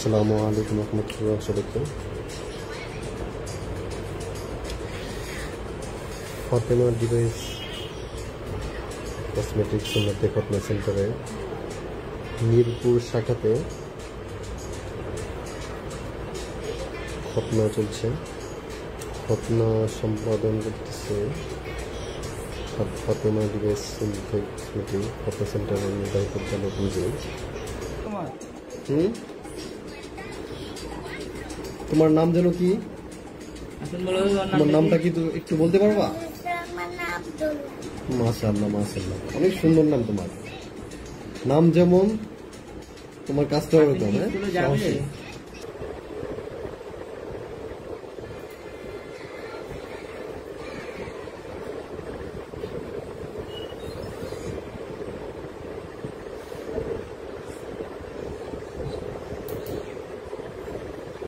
আসসালামু আলাইকুম রহমতুল্লাহ সবাইকে। ফাতেমা ডিভাইস কসমেটিক্স উন্নতি খতনা সেন্টারে মিরপুর শাখাতে খতনা চলছে। খতনা সম্পাদন করতেছে ফাতেমা ডিভাইস কসমেটিক খতনা সেন্টারের নির্বাহী পরিচালক বুঝে। তোমার নাম যেন কি? তোমার নামটা কি একটু বলতে পারবা? মাশাআল্লাহ মাশাআল্লাহ, অনেক সুন্দর নাম তোমার। নাম যেমন তোমার কাজটা ওরকম।